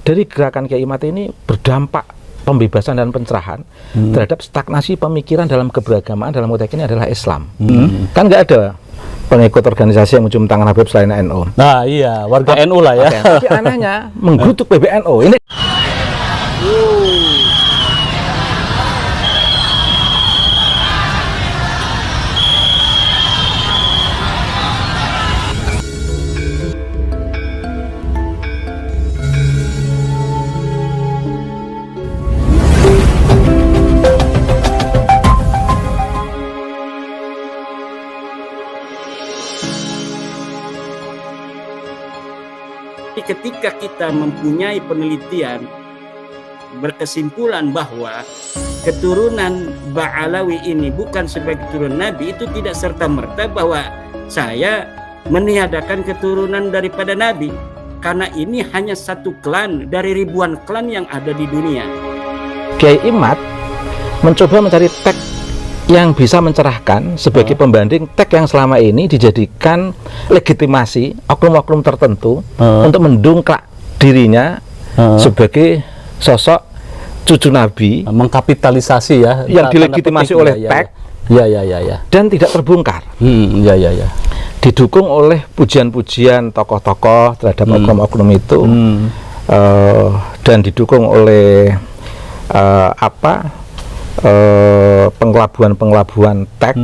dari gerakan Kiai Imad ini berdampak pembebasan dan pencerahan terhadap stagnasi pemikiran dalam keberagamaan dalam konteks ini adalah Islam. Kan nggak ada pengikut organisasi yang mencium tangan Habib selain NU. Nah iya, warga NU lah ya. Tapi anehnya menggutuk PBNU ini. Ketika kita mempunyai penelitian berkesimpulan bahwa keturunan Ba'alawi ini bukan sebagai keturunan Nabi, itu tidak serta-merta bahwa saya meniadakan keturunan daripada Nabi, karena ini hanya satu klan dari ribuan klan yang ada di dunia. Kiai Imad mencoba mencari teks yang bisa mencerahkan sebagai pembanding teks yang selama ini dijadikan legitimasi oknum-oknum tertentu untuk mendongkrak dirinya sebagai sosok cucu Nabi, mengkapitalisasi ya yang dilegitimasi oleh teks dan tidak terbongkar. Didukung oleh pujian-pujian tokoh-tokoh terhadap oknum-oknum itu, dan didukung oleh pengelabuan teks.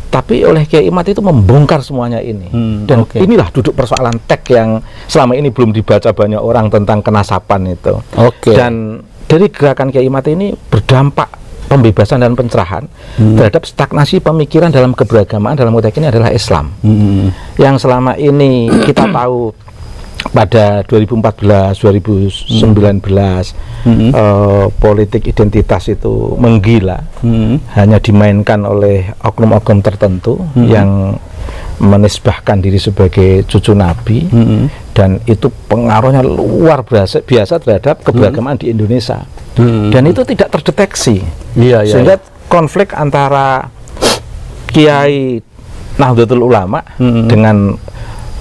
Tapi oleh Kiai Imad itu membongkar semuanya ini. Dan inilah duduk persoalan teks yang selama ini belum dibaca banyak orang tentang kenasapan itu. Dan dari gerakan Kiai Imad ini berdampak pembebasan dan pencerahan terhadap stagnasi pemikiran dalam keberagamaan dalam konteks ini adalah Islam. Yang selama ini kita tahu pada 2014, 2019 politik identitas itu menggila, hanya dimainkan oleh oknum-oknum tertentu yang menisbahkan diri sebagai cucu Nabi, dan itu pengaruhnya luar biasa terhadap keberagamaan di Indonesia, dan itu tidak terdeteksi, sehingga konflik antara Kiai Nahdlatul Ulama dengan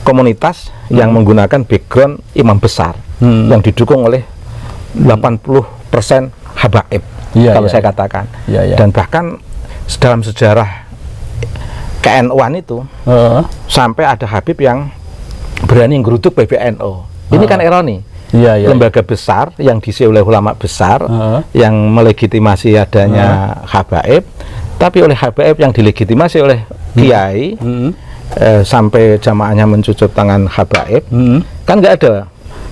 komunitas yang menggunakan background imam besar yang didukung oleh 80% habaib, kalau saya katakan. Dan bahkan dalam sejarah KNU-an itu sampai ada Habib yang berani ngerutuk PBNU. Ini kan ironi. Lembaga besar yang diisi oleh ulama besar yang melegitimasi adanya habaib, tapi oleh habaib yang dilegitimasi oleh kiai, sampai jamaahnya mencucuk tangan habaib. Kan nggak ada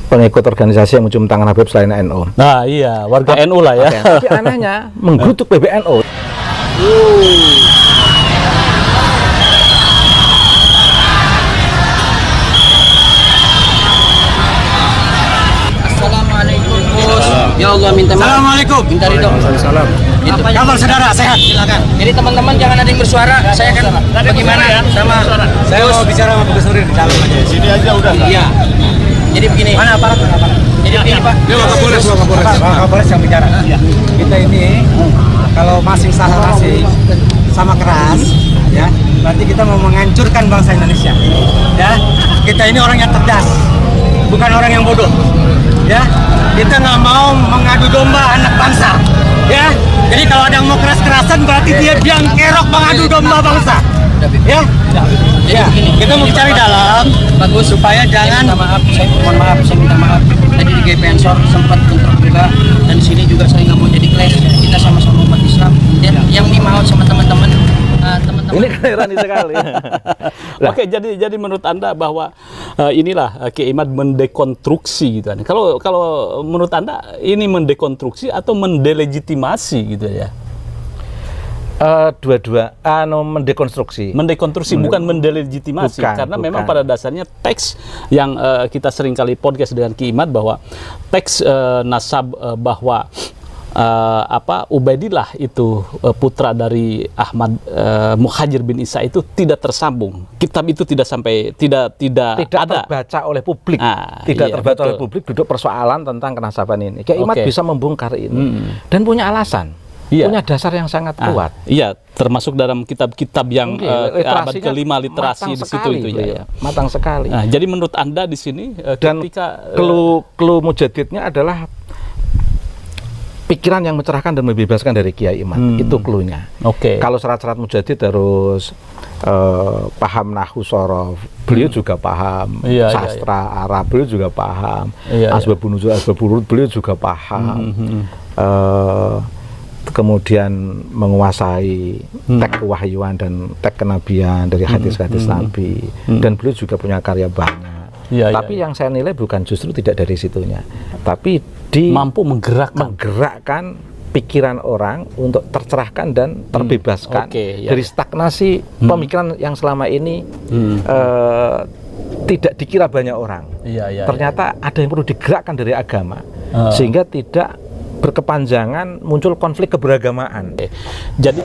pengikut organisasi yang mencium tangan Habib selain NU. Nah iya, warga NU lah ya. Tapi anehnya menggutuk PBNU. Assalamualaikum Gus. Ya Allah, minta maaf. Assalamualaikum. Minta ridho. Salam. Kabar saudara, sehat. Silakan. Jadi teman-teman jangan ada yang bersuara. Saya kan bagaimana sama Saya mau bicara sama Gus Nurdin di dalam aja. Sini aja udah. Iya. Jadi begini. Mana aparat? Jadi begini Pak. Dia Kapolres yang bicara. Kita ini kalau masing salah masing sama keras, ya berarti kita mau menghancurkan bangsa Indonesia. Ya, kita ini orang yang cerdas, bukan orang yang bodoh. Ya, kita nggak mau mengadu domba anak bangsa. Ya, jadi kalau ada yang mau keras-kerasan berarti dia biang kerok mengadu domba bangsa. Ya, ya. Kita mau cari dalam, bagus supaya jangan. Mohon maaf, saya minta maaf. Tadi di GP Ansor sempat bentrok juga, dan sini juga saya nggak mau jadi clash. Kita sama-sama umat Islam. Dan yang dimaut sama teman-teman. Ini kan ironi sekali. Oke, jadi menurut Anda bahwa inilah Kiai Imad mendekonstruksi gitu kan. Kalau menurut Anda ini mendekonstruksi atau mendelegitimasi gitu ya? Dua-dua mendekonstruksi, bukan mendelegitimasi, karena memang pada dasarnya teks yang kita sering kali podcast dengan Kiai Imad bahwa teks nasab bahwa Ubaidillah itu putra dari Ahmad Muhajir bin Isa itu tidak tersambung. Kitab itu tidak ada terbaca oleh publik. Terbaca oleh publik duduk persoalan tentang kenasaban ini. Kiai Imad bisa membongkar ini dan punya alasan. punya dasar yang sangat kuat. Iya, termasuk dalam kitab-kitab yang abad Literasinya ke-5 literasi di situ itu ya. Matang sekali. Nah, jadi menurut Anda di sini Dan ketika clue mujadidnya adalah pikiran yang mencerahkan dan membebaskan dari Kiai Imad. Itu cluenya. Oke. Kalau syarat-syarat mujadid harus paham nahwu sorof, beliau juga paham sastra Arab, beliau juga paham asbabun nuzul, asbabul wurud, beliau juga paham. Kemudian menguasai teks kewahyuan dan teks kenabian dari hadis-hadis Nabi, dan beliau juga punya karya banyak. Tapi yang saya nilai bukan justru tidak dari situnya, tapi mampu menggerakkan pikiran orang untuk tercerahkan dan terbebaskan dari stagnasi pemikiran yang selama ini tidak dikira banyak orang. Ternyata ada yang perlu digerakkan dari agama, sehingga tidak berkepanjangan muncul konflik keberagamaan. Jadi